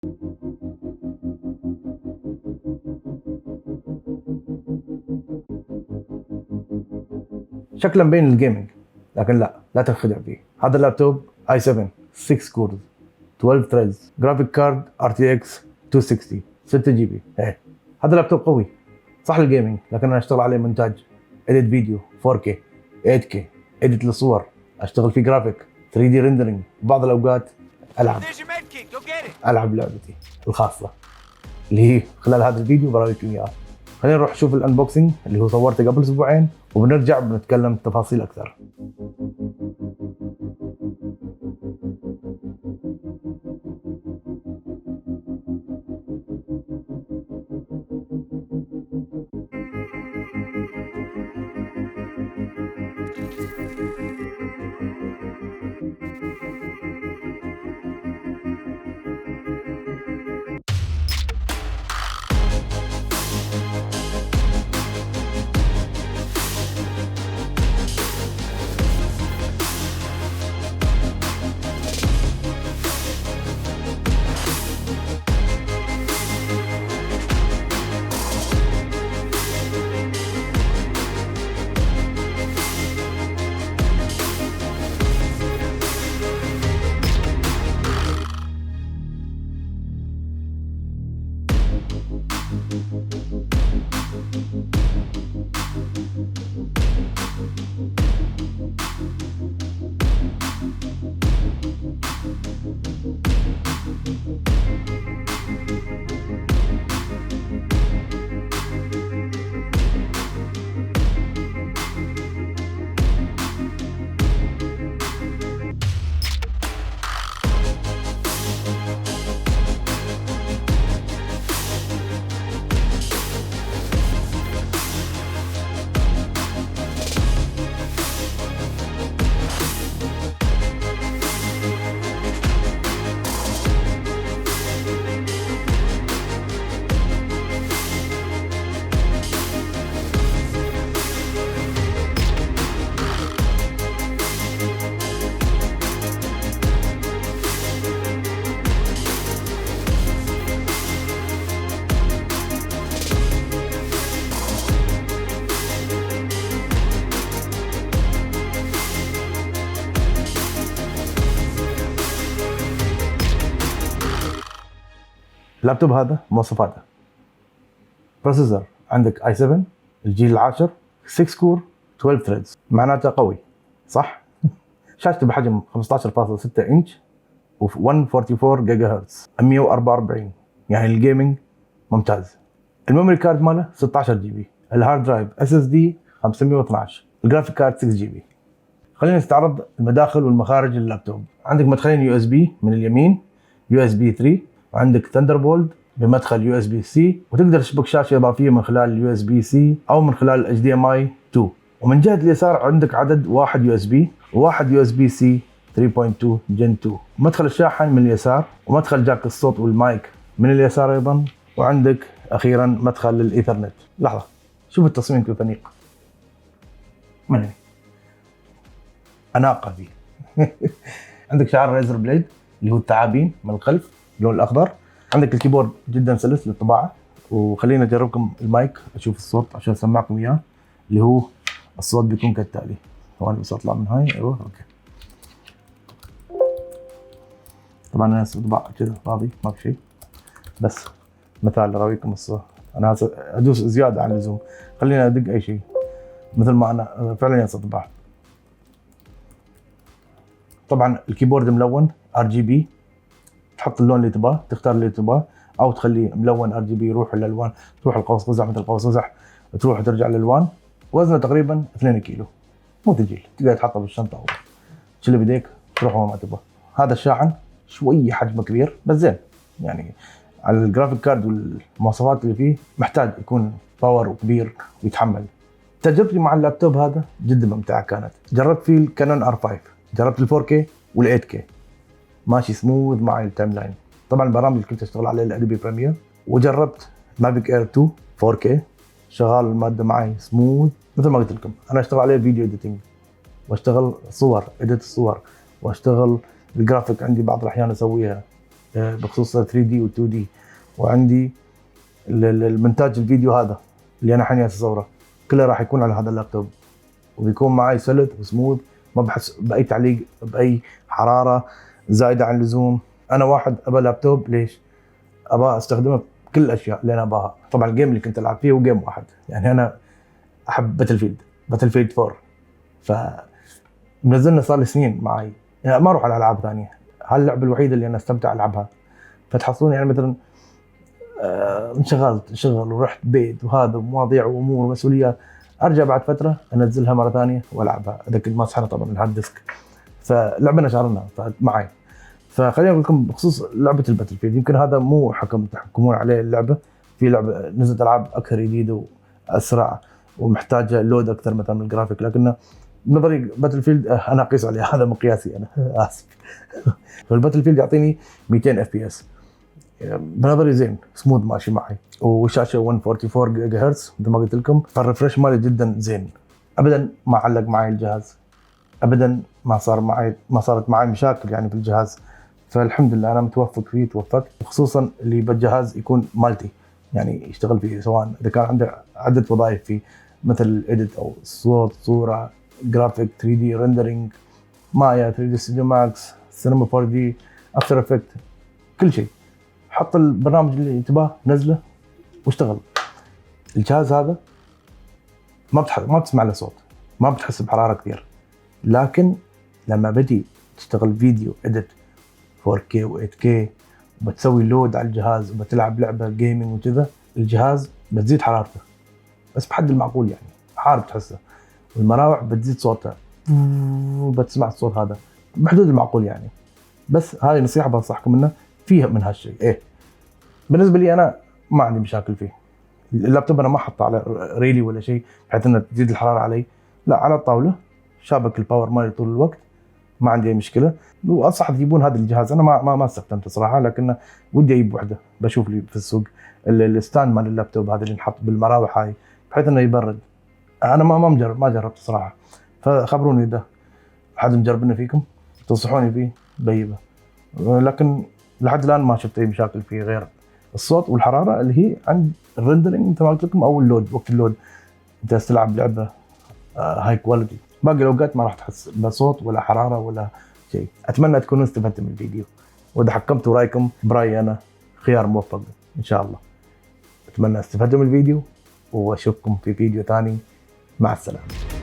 شكلا بين الجيمنج، لكن لا تنخدع فيه. هذا اللابتوب i7 6 كورز 12 ثريدز، جرافيك كارد RTX 260 6 جي بي. هذا اللابتوب قوي صح للجيمنج، لكن انا اشتغل عليه مونتاج، اديت فيديو 4K 8K، اديت للصور، اشتغل فيه جرافيك 3D ريندرينج، بعض الاوقات العب لعبتي الخاصه اللي هي خلال هذا الفيديو براويكم اياه. خلينا نروح نشوف الانبوكسينغ اللي هو صورته قبل اسبوعين، وبنرجع بنتكلم تفاصيل اكثر. اللابتوب هذا مواصفاته: بروسيسور عندك i7 الجيل العاشر 6 كور 12 ثريدز، معناته قوي صح؟ شاشته بحجم 15.6 انش و 144 جيجا هرتز 144، يعني الجيمنج ممتاز. الميموري كارد ماله 16 جي بي، الهارد درايف SSD 512، الجرافيك كارد 6 جي بي. خلينا نستعرض المداخل والمخارج لللابتوب. عندك مدخلين USB من اليمين USB 3، وعندك ثاندربولت بمدخل USB-C، وتقدر تشبك شاشة إضافية من خلال USB-C أو من خلال HDMI 2. ومن جهة اليسار عندك عدد واحد USB وواحد USB-C 3.2 Gen 2. مدخل الشاحن من اليسار، ومدخل جاك الصوت والمايك من اليسار أيضا، وعندك أخيرا مدخل للإيثرنت. لحظة، شوف التصميم كيف أنيق، من أناقة فيه. عندك شعار ريزر بليد اللي هو الثعابين من الخلف اللون الأخضر. عندك الكيبورد جدا سلس للطباعة. وخلينا أجربكم المايك أشوف الصوت عشان أسمعكم إياه، اللي هو الصوت بيكون كالتالي. طبعا بس أطلع من هاي، أيوه أوكي. طبعا أنا طباعة كذا فاضي ما في شيء، بس مثال أراويكم الصوت. أنا أدوس زيادة عن اللزوم، خلينا أدق أي شيء مثل ما أنا فعلا طباعة. طبعا الكيبورد ملون RGB، تحط اللون اللي تباه، تختار اللي تباه، او تخليه ملون RGB يروح للالوان، تروح القوس قزح مثل قوس قزح، تروح وترجع للالوان. وزنه تقريبا 2 كيلو، مو ثقيل، تقدر تحطه بالشنطه او تشيله بيديك تروح وما تبغى. هذا الشاحن شويه حجمه كبير بس زين، يعني على الجرافيك كارد والمواصفات اللي فيه محتاج يكون باور وكبير ويتحمل. تجربتي مع اللابتوب هذا جدا ممتعه كانت. جربت فيه الكانون R5، جربت ال 4K وال 8K، ماشي سموث مع التايم لاين. طبعا البرامج اللي كنت اشتغل عليها الادوبي بريمير، وجربت مافيك اير 2 4K شغال الماده معي سموث. مثل ما قلت لكم انا اشتغل عليه فيديو اديتنج، واشتغل صور اديت الصور، واشتغل الجرافيك عندي بعض الاحيان اسويها. بخصوص 3D و 2D، وعندي المونتاج الفيديو هذا اللي انا حاليا اصوره كله راح يكون على هذا اللابتوب، وبيكون معي سلس وسموث، ما بحس باي تعليق باي حراره زايده عن اللزوم. انا واحد ابى لابتوب ليش؟ ابى استخدمه بكل الاشياء اللي انا اباها. طبعا الجيم اللي كنت العب فيه هو جيم واحد، يعني انا احب باتل فيلد 4، ف منزلنا صار لي سنين معي، يعني ما اروح على العاب ثانيه، هاللعبه الوحيده اللي انا استمتع العبها. فتحصلوني يعني مثلا انشغلت ورحت بيت وهذا مواضيع وامور ومسؤوليات، ارجع بعد فتره انزلها مره ثانيه والعبها، اذا كنت ماسحنا طبعا الهارد ديسك. فلعبنا شغلنا معي. فخليني اقول لكم بخصوص لعبه الباتل فيلد، يمكن هذا مو حكم تحكمون عليه اللعبه، في لعبه نزلت العاب اكثر جديده واسرع ومحتاجه لود اكثر مثلا من الجرافيك، لكن بنظري باتل فيلد انا اقيس عليه، هذا مقياسي انا اسف. فالباتل فيلد يعطيني 200 اف بي اس بنظري زين، سموث ماشي معي، وشاشه 144 جيجا هرتز مثل ما قلت لكم، فالريفرش مالي جدا زين، ابدا ما علق معي الجهاز، ابدا ما صارت معي مشاكل يعني في الجهاز. فالحمد لله انا متوفق فيه، توفقت، خصوصا اللي بالجهاز يكون مالتي، يعني يشتغل فيه سواء اذا كان عنده عده وظائف فيه مثل الايديت او صوت صوره جرافيك 3 دي ريندرينج مايا 3 دي ستوديو ماكس سينما 4 دي افتر افكت، كل شيء. حط البرنامج اللي تباه نزله واشتغل. الجهاز هذا ما بتسمع له صوت، ما بتحس بحراره كثير، لكن لما بدي تشتغل فيديو اديت 4K و 8K وبتسوي لود على الجهاز وبتلعب لعبه جيمنج وكذا، الجهاز بتزيد حرارته بس بحد المعقول، يعني حار بتحسه، والمراوح بتزيد صوتها وبتسمع الصوت هذا بحدود المعقول يعني. بس هاي نصيحه بنصحكم منها، فيها من هالشيء. ايه بالنسبه لي انا ما عندي مشاكل فيه. اللابتوب انا ما حطه على ريلي ولا شيء بحيث انه تزيد الحراره علي، لا على الطاوله شابك الباور مالي طول الوقت، ما عندي اي مشكله. وانصح تجيبون هذا الجهاز، انا ما استخدمته صراحه، لكن ودي اجيب وحده، بشوف لي في السوق الستاند مال اللابتوب هذا اللي نحط بالمراوح هاي بحيث انه يبرد. انا ما جربت صراحه، فخبروني اذا حد مجربنا فيكم تنصحوني فيه بجيبه، لكن لحد الان ما شفت اي مشاكل فيه غير الصوت والحراره اللي هي عند الريندرنج مثل ما قلت لكم، او اللود وقت اللود انت تلعب لعبه هاي كواليتي. باقي الاوقات ما راح تحس لا صوت ولا حراره ولا شيء. اتمنى تكونوا استفدتم من الفيديو، واذا حكمتوا رايكم برايي انا خيار موفق ان شاء الله. اتمنى استفدتم من الفيديو، واشوفكم في فيديو ثاني. مع السلامه.